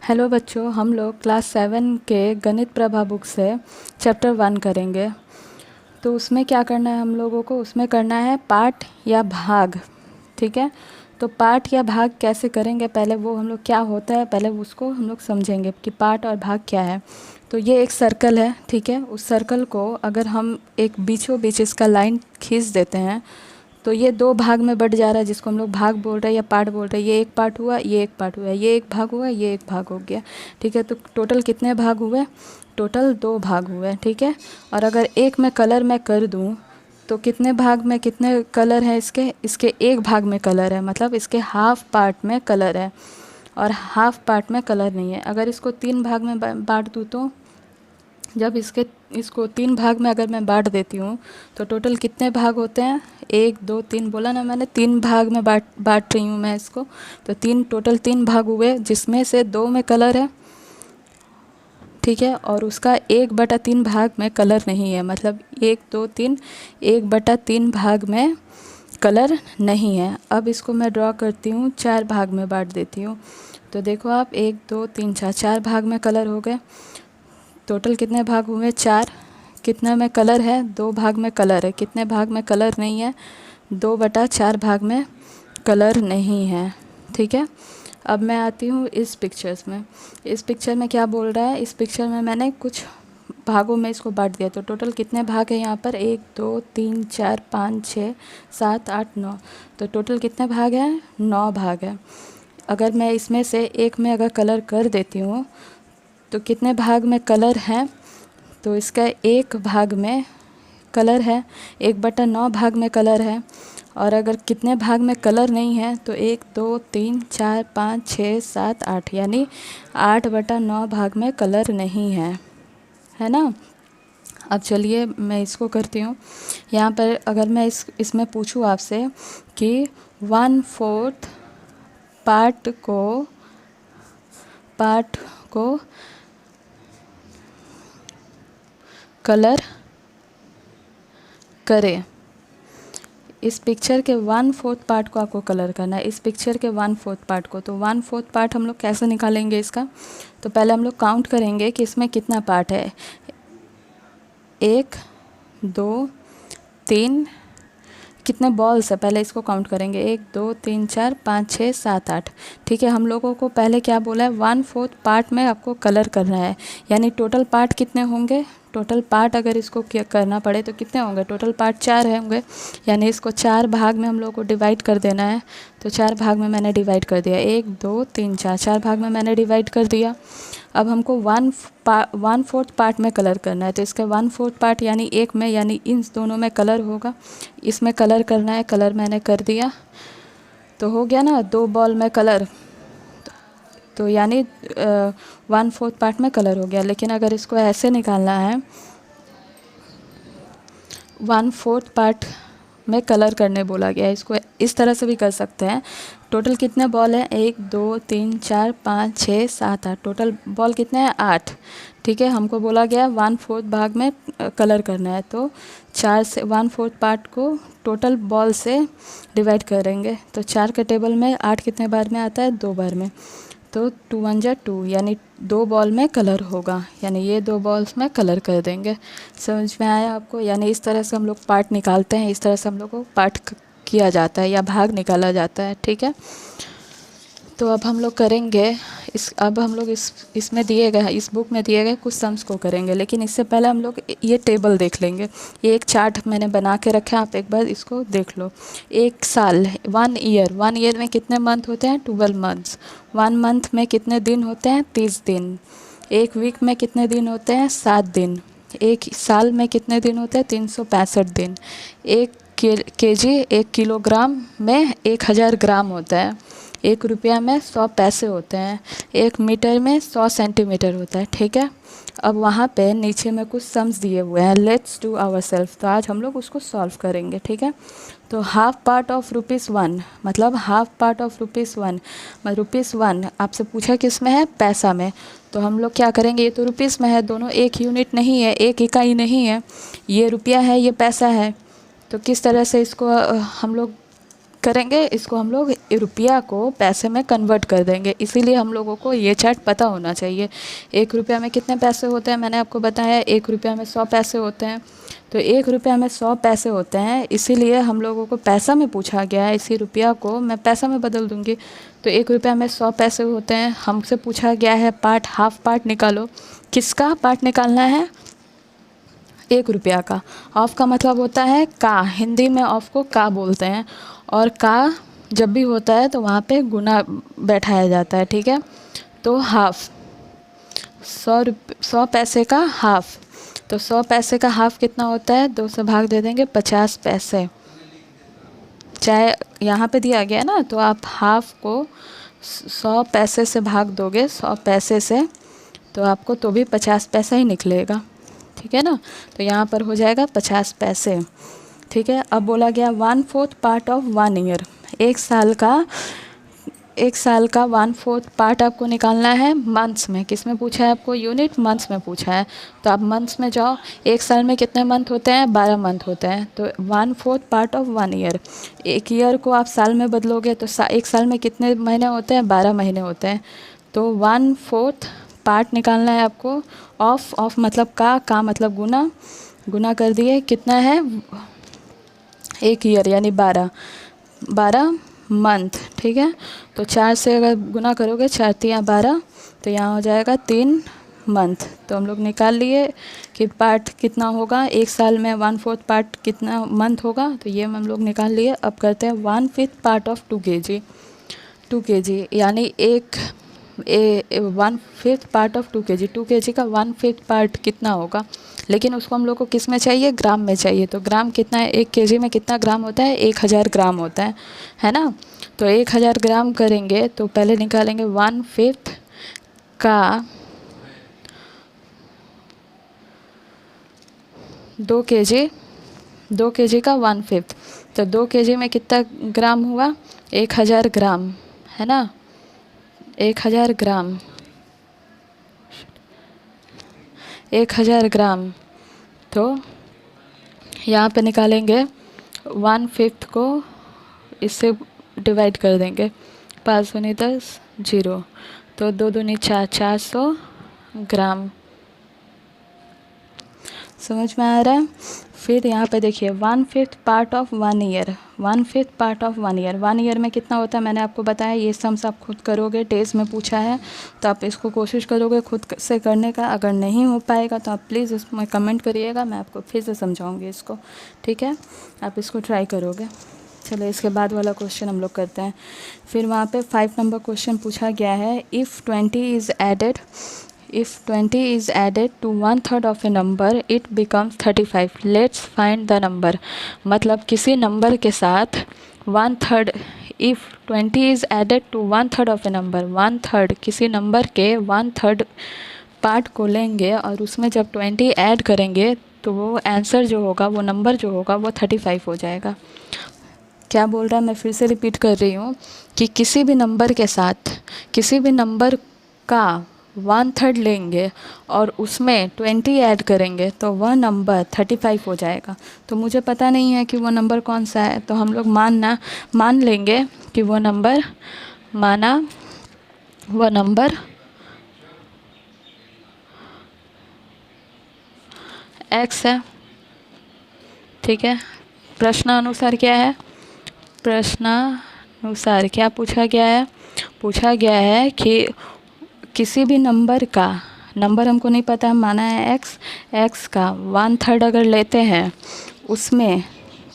Hello बच्चों, हम लोग क्लास 7 के गणित प्रभा बुक से चैप्टर 1 करेंगे। तो उसमें क्या करना है हम लोगों को, उसमें करना है पार्ट या भाग। ठीक है, तो पार्ट या भाग कैसे करेंगे, पहले वो हम लोग क्या होता है पहले उसको हम लोग समझेंगे कि पार्ट और भाग क्या है। तो ये एक सर्कल है, ठीक है। उस सर्कल को अगर हम एक बीचों बीच इसका लाइन खींच देते हैं तो ये दो भाग में बट जा रहा है, जिसको हम लोग भाग बोल रहे हैं या पार्ट बोल रहे हैं। ये एक पार्ट हुआ, ये एक पार्ट हुआ, ये एक भाग हुआ, ये एक भाग हो गया। ठीक है, तो टोटल कितने भाग हुए? टोटल 2 भाग हुए। ठीक है, और अगर एक में कलर मैं कर दूं तो कितने भाग में कितने कलर हैं इसके एक भाग में कलर है, मतलब इसके हाफ पार्ट में कलर है और हाफ पार्ट में कलर नहीं है। अगर इसको 3 भाग में बांट दूँ तो जब इसको 3 भाग में अगर मैं बांट देती हूँ तो टोटल कितने भाग होते हैं? 1 2 3 बोला ना मैंने, 3 भाग में बांट रही हूँ मैं इसको। तो टोटल 3 भाग हुए, जिसमें से 2 में कलर है, ठीक है, और उसका 1/3 भाग में कलर नहीं है, मतलब 1 2 3 1/3 भाग में कलर नहीं है। अब इसको मैं ड्रॉ करती हूँ, 4 भाग में बांट देती हूँ। तो देखो आप, 1 2 3 4 4 भाग में कलर हो गए। टोटल कितने भाग हुए? 4। कितने में कलर है? 2 भाग में कलर है। कितने भाग में कलर नहीं है? 2/4 भाग में कलर नहीं है। ठीक है, अब मैं आती हूँ इस पिक्चर्स में। इस पिक्चर में क्या बोल रहा है? इस पिक्चर में मैंने कुछ भागों में इसको बांट दिया। तो टोटल कितने भाग है यहाँ पर? 1 2 3 4 5 6 7 8 9। तो टोटल कितने भाग हैं? 9 भाग है। अगर मैं इसमें से एक में अगर कलर कर देती हूँ तो कितने भाग में कलर है? तो इसका एक भाग में कलर है, 1/9 भाग में कलर है। और अगर कितने भाग में कलर नहीं है तो 1 2 3 4 5 6 7 8, यानी 8/9 भाग में कलर नहीं है ना। अब चलिए मैं इसको करती हूँ। यहाँ पर अगर मैं इसमें पूछूँ आपसे कि 1/4 पार्ट को कलर करें। इस पिक्चर के 1/4 पार्ट को आपको कलर करना है, इस पिक्चर के 1/4 पार्ट को। तो 1/4 पार्ट हम लोग कैसे निकालेंगे इसका? तो पहले हम लोग काउंट करेंगे कि इसमें कितना पार्ट है। 1 2 3, कितने बॉल्स है पहले इसको काउंट करेंगे। 1 2 3 4 5 6 7 8। ठीक है, हम लोगों को पहले क्या बोला है? 1/4 पार्ट में आपको कलर करना है, यानी टोटल पार्ट कितने होंगे? टोटल पार्ट अगर इसको करना पड़े तो कितने होंगे? टोटल पार्ट 4 होंगे, यानी इसको 4 भाग में हम लोग को डिवाइड कर देना है। तो 4 भाग में मैंने डिवाइड कर दिया, 1 2 3 4, 4 भाग में मैंने डिवाइड कर दिया। अब हमको 1/4 पार्ट में कलर करना है, तो इसका 1/4 पार्ट यानी एक में, यानी इन दोनों में कलर होगा। इसमें कलर करना है, कलर मैंने कर दिया तो हो गया ना 2 बॉल में कलर। तो यानी 1/4 पार्ट में कलर हो गया। लेकिन अगर इसको ऐसे निकालना है, 1/4 पार्ट में कलर करने बोला गया है, इसको इस तरह से भी कर सकते हैं। टोटल कितने बॉल हैं? 1 2 3 4 5 6 7 8। टोटल बॉल कितने हैं? 8। ठीक है, हमको बोला गया 1/4 भाग में कलर करना है, तो 4 से 1/4 पार्ट को टोटल बॉल से डिवाइड करेंगे। तो 4 के टेबल में 8 कितने बार में आता है? 2 बार में। तो 2 1 जा 2, यानी 2 बॉल में कलर होगा, यानी ये 2 बॉल्स में कलर कर देंगे। समझ में आया आपको? यानी इस तरह से हम लोग पार्ट निकालते हैं, इस तरह से हम लोग को पार्ट किया जाता है या भाग निकाला जाता है। ठीक है, तो अब हम लोग करेंगे अब हम लोग इसमें दिए गए, इस बुक में दिए गए कुछ सम्स को करेंगे। लेकिन इससे पहले हम लोग ये टेबल देख लेंगे। ये एक चार्ट मैंने बना के रखा है, आप एक बार इसको देख लो। एक साल, 1 ईयर में कितने मंथ होते हैं? 12 मंथ्स। 1 मंथ में कितने दिन होते हैं? 30 दिन। एक वीक में कितने दिन होते हैं? 7 दिन। एक साल में कितने दिन होते हैं? 365 दिन। एक केजी, 1 किलोग्राम में 1000 ग्राम होता है। 1 रुपया में 100 पैसे होते हैं। 1 मीटर में 100 सेंटीमीटर होता है। ठीक है, अब वहाँ पे नीचे में कुछ सम्स दिए हुए हैं, लेट्स डू आवर सेल्फ। तो आज हम लोग उसको सॉल्व करेंगे। ठीक है, तो हाफ पार्ट ऑफ ₹1, मतलब हाफ पार्ट ऑफ ₹1, ₹1 आपसे पूछा किस में है? पैसा में। तो हम लोग क्या करेंगे? ये तो रुपीस में है, दोनों एक यूनिट नहीं है, एक इकाई नहीं है। ये रुपया है, ये पैसा है। तो किस तरह से इसको हम लोग करेंगे, इसको हम लोग रुपया को पैसे में कन्वर्ट कर देंगे। इसीलिए हम लोगों को ये चार्ट पता होना चाहिए। 1 रुपया में कितने पैसे होते हैं मैंने आपको बताया, 1 रुपया में 100 पैसे होते हैं। तो 1 रुपया में 100 पैसे होते हैं, इसीलिए हम लोगों को पैसा में पूछा गया है। इसी रुपया को मैं पैसा में बदल दूँगी। तो 1 रुपया में 100 पैसे होते हैं। हमसे पूछा गया है पार्ट, हाफ पार्ट निकालो। किसका पार्ट निकालना है? 1 रुपया का। ऑफ का मतलब होता है का, हिंदी में ऑफ को का बोलते हैं। और का जब भी होता है तो वहाँ पे गुना बैठाया जाता है, ठीक है। तो हाफ, 100 पैसे का हाफ। तो 100 पैसे का हाफ कितना होता है? 2 से भाग दे देंगे, 50 पैसे। चाहे यहाँ पे दिया गया ना, तो आप हाफ को 100 पैसे से भाग दोगे, 100 पैसे से, तो आपको तो भी 50 पैसा ही निकलेगा, ठीक है ना। तो यहाँ पर हो जाएगा 50 पैसे, ठीक है। अब बोला गया 1/4 पार्ट ऑफ 1 ईयर। एक साल का 1/4 पार्ट आपको निकालना है मंथ्स में। किस में पूछा है आपको? यूनिट मंथ्स में पूछा है। तो आप मंथ्स में जाओ। एक साल में कितने मंथ होते हैं? 12 मंथ होते हैं। तो 1/4 पार्ट ऑफ 1 ईयर, एक ईयर को आप साल में बदलोगे तो एक साल में कितने महीने होते हैं? 12 महीने होते हैं। तो 1/4 पार्ट निकालना है आपको। ऑफ मतलब का मतलब गुना कर दिए, कितना है? एक ईयर यानी 12 मंथ, ठीक है। तो 4 से अगर गुना करोगे, 4 तिया 12, तो यहाँ हो जाएगा 3 मंथ। तो हम लोग निकाल लिए कि पार्ट कितना होगा। एक साल में 1/4 पार्ट कितना मंथ होगा, तो ये हम लोग निकाल लिए। अब करते हैं 1/5 पार्ट ऑफ 2 kg। 2 kg यानी 1/5 पार्ट ऑफ 2 kg। 2 kg का 1/5 पार्ट कितना होगा? लेकिन उसको हम लोग को किस में चाहिए? ग्राम में चाहिए। तो ग्राम कितना है? 1 kg में कितना ग्राम होता है? 1000 ग्राम होता है ना। तो 1000 ग्राम करेंगे तो पहले निकालेंगे 1/5 का 2 kg, 2 kg का 1/5। तो 2 kg में कितना ग्राम हुआ? 1000 ग्राम, है ना। 1000 ग्राम, 1000 ग्राम। तो यहाँ पे निकालेंगे 1/5 को इससे डिवाइड कर देंगे। 5 दूनी 10, 0। तो 2 दूनी 4, 400 ग्राम। समझ में आ रहा है? फिर यहाँ पे देखिए 1/5 part of 1 year. 1/5 part of 1 year. 1 year में कितना होता है मैंने आपको बताया। ये सम्स आप खुद करोगे, टेस्ट में पूछा है तो आप इसको कोशिश करोगे खुद से करने का। अगर नहीं हो पाएगा तो आप प्लीज़ इसमें कमेंट करिएगा, मैं आपको फिर से समझाऊंगी इसको, ठीक है। आप इसको ट्राई करोगे। चलो इसके बाद वाला क्वेश्चन हम लोग करते हैं। फिर वहाँ पे 5 नंबर क्वेश्चन पूछा गया है। If 20 is added to 1/3 of a number, it becomes 35. Let's find the number. मतलब किसी नंबर के साथ 1/3, if 20 is added to 1/3 of a number, 1/3 किसी नंबर के 1/3 पार्ट को लेंगे और उसमें जब 20 ऐड करेंगे तो वो आंसर जो होगा, वो नंबर जो होगा वो 35 हो जाएगा। क्या बोल रहा है, मैं फिर से रिपीट कर रही हूँ कि किसी भी नंबर के साथ किसी भी नंबर का 1/3 लेंगे और उसमें 20 ऐड करेंगे तो वह नंबर 35 हो जाएगा। तो मुझे पता नहीं है कि वो नंबर कौन सा है, तो हम लोग मान लेंगे कि वो नंबर x है, ठीक है। प्रश्नानुसार क्या है? प्रश्नानुसार क्या पूछा गया है? पूछा गया है कि किसी भी नंबर का, नंबर हमको नहीं पता है, माना है x का 1/3 अगर लेते हैं, उसमें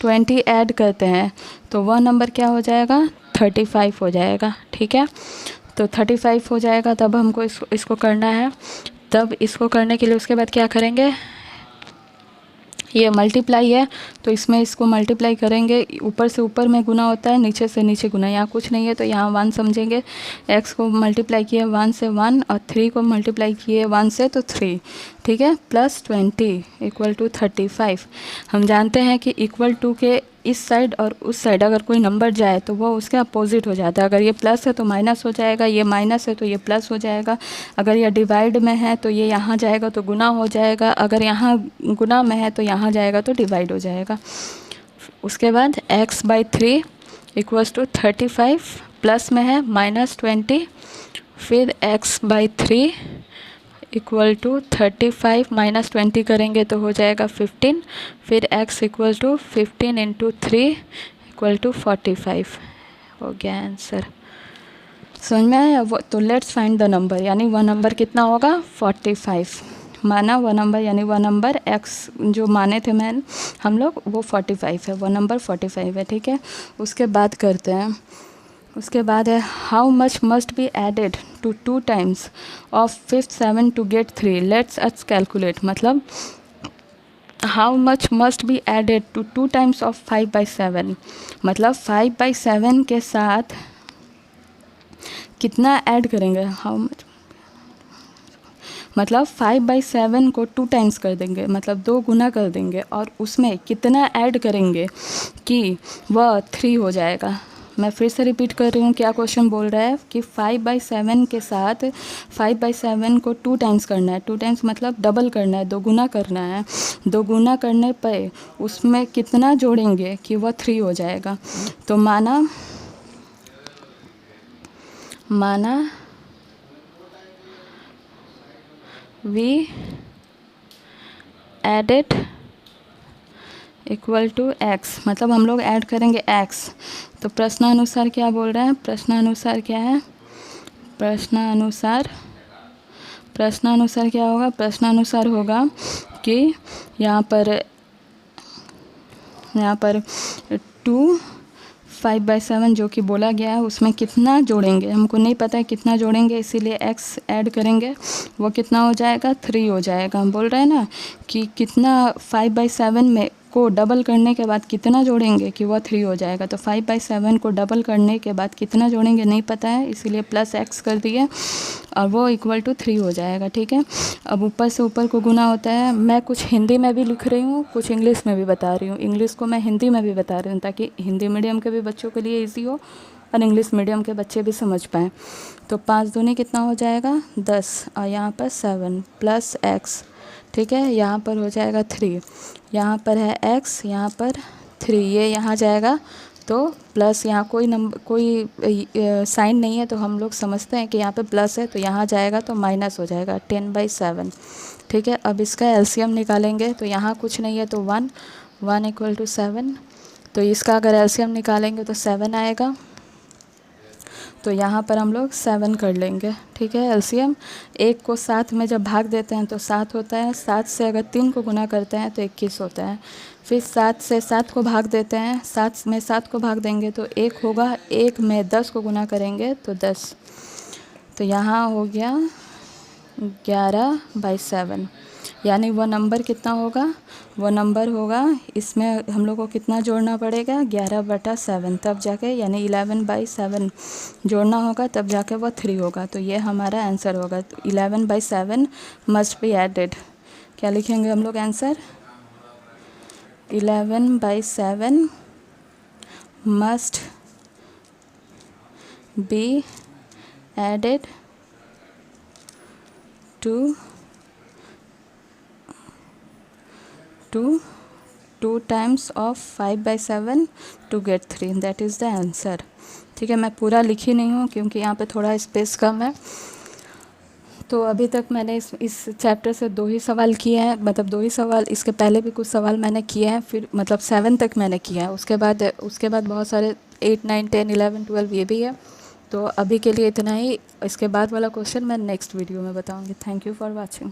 20 ऐड करते हैं तो वह नंबर क्या हो जाएगा? 35 हो जाएगा, ठीक है। तो 35 हो जाएगा। तब हमको इसको करना है। तब इसको करने के लिए उसके बाद क्या करेंगे? ये मल्टीप्लाई है तो इसमें इसको मल्टीप्लाई करेंगे। ऊपर से ऊपर में गुना होता है, नीचे से नीचे गुना। यहाँ कुछ नहीं है तो यहाँ 1 समझेंगे। x को मल्टीप्लाई किए 1 से 1 और 3 को मल्टीप्लाई किए 1 से तो 3, ठीक है। Plus 20 equal to 35। हम जानते हैं कि इक्वल टू के इस साइड और उस साइड अगर कोई नंबर जाए तो वो उसके अपोजिट हो जाता है। अगर ये प्लस है तो माइनस हो जाएगा, ये माइनस है तो ये प्लस हो जाएगा। अगर ये डिवाइड में है तो ये यहाँ जाएगा तो गुना हो जाएगा। अगर यहाँ गुना में है तो यहाँ जाएगा तो डिवाइड हो जाएगा। उसके बाद x/3 इक्वल्स टू 35 प्लस में है -20, फिर x/3 इक्वल टू 35 -20 करेंगे तो हो जाएगा 15, फिर x equal to 15 into 3 equal to 45 हो गया आंसर। समझ में आया? वो तो लेट्स फाइंड द नंबर, यानी वह नंबर कितना होगा 45 माना, वह नंबर यानी वह नंबर x जो माने थे मैंने हम लोग वो 45 है, वो नंबर 45 है। ठीक है, उसके बाद करते हैं, उसके बाद है how much must be added to 2 times of 5th 7 to get 3, let's us calculate. मतलब how much must be added to 2 times of 5/7, मतलब 5/7 के साथ कितना ऐड करेंगे, हाउ मच मतलब 5/7 को 2 टाइम्स कर देंगे, मतलब 2 गुना कर देंगे, और उसमें कितना ऐड करेंगे कि वह 3 हो जाएगा। मैं फिर से रिपीट कर रही हूँ, क्या क्वेश्चन बोल रहा है कि 5/7 के साथ 5/7 को 2 टाइम्स करना है, 2 टाइम्स मतलब डबल करना है, 2 गुना करना है, 2 गुना करने पर उसमें कितना जोड़ेंगे कि वह 3 हो जाएगा। तो माना we added equal to x, मतलब हम लोग ऐड करेंगे x। तो प्रश्नानुसार क्या बोल रहे हैं, प्रश्नानुसार क्या है, प्रश्नानुसार क्या होगा, प्रश्नानुसार होगा कि यहाँ पर 2 5/7 जो कि बोला गया है उसमें कितना जोड़ेंगे, हमको नहीं पता है कितना जोड़ेंगे, इसीलिए x ऐड करेंगे, वो कितना हो जाएगा 3 हो जाएगा। हम बोल रहे हैं ना कि कितना 5/7 में को डबल करने के बाद कितना जोड़ेंगे कि वह 3 हो जाएगा। तो 5/7 को डबल करने के बाद कितना जोड़ेंगे नहीं पता है, इसीलिए प्लस x कर दिए और वो इक्वल टू 3 हो जाएगा। ठीक है, अब ऊपर से ऊपर को गुना होता है। मैं कुछ हिंदी में भी लिख रही हूँ, कुछ इंग्लिश में भी बता रही हूँ, इंग्लिश को मैं हिंदी में भी बता रही हूँ ताकि हिंदी मीडियम के भी बच्चों के लिए ईजी हो और इंग्लिश मीडियम के बच्चे भी समझ पाएँ। तो 5 दूनी कितना हो जाएगा 10, और यहाँ पर 7 प्लस x, ठीक है, यहाँ पर हो जाएगा 3, यहाँ पर है x, यहाँ पर 3, ये यहाँ जाएगा तो प्लस, यहाँ कोई नंबर कोई साइन नहीं है तो हम लोग समझते हैं कि यहाँ पे प्लस है, तो यहाँ जाएगा तो माइनस हो जाएगा 10/7। ठीक है, अब इसका एलसीएम निकालेंगे तो यहाँ कुछ नहीं है तो 1 इक्वल टू 7, तो इसका अगर एलसीएम निकालेंगे तो 7 आएगा, तो यहाँ पर हम लोग 7 कर लेंगे। ठीक है, एलसीएम 1 को 7 में जब भाग देते हैं तो 7 होता है, 7 से अगर 3 को गुना करते हैं तो 21 होता है, फिर 7 से 7 को भाग देते हैं, 7 में 7 को भाग देंगे तो 1 होगा, 1 में 10 को गुना करेंगे तो 10, तो यहाँ हो गया 11/7, यानी वो नंबर कितना होगा, वो नंबर होगा, इसमें हम लोग को कितना जोड़ना पड़ेगा 11/7, तब जाके यानी 11/7 जोड़ना होगा, तब जाके वो 3 होगा। तो ये हमारा आंसर होगा, तो 11/7 मस्ट बी एडेड। क्या लिखेंगे हम लोग answer, 11/7 must be added to 2 times of 5/7 to get 3, that is the answer. ठीक है, मैं पूरा लिखी नहीं हूँ क्योंकि यहाँ पे थोड़ा स्पेस कम है। तो अभी तक मैंने इस चैप्टर से 2 ही सवाल किए हैं, मतलब 2 ही सवाल, इसके पहले भी कुछ सवाल मैंने किए हैं, फिर मतलब 7 तक मैंने किया है, उसके बाद बहुत सारे 8 9 10 11 12 ये भी है। तो अभी के लिए इतना ही, इसके बाद वाला क्वेश्चन मैं नेक्स्ट वीडियो में बताऊँगी। Thank you for watching.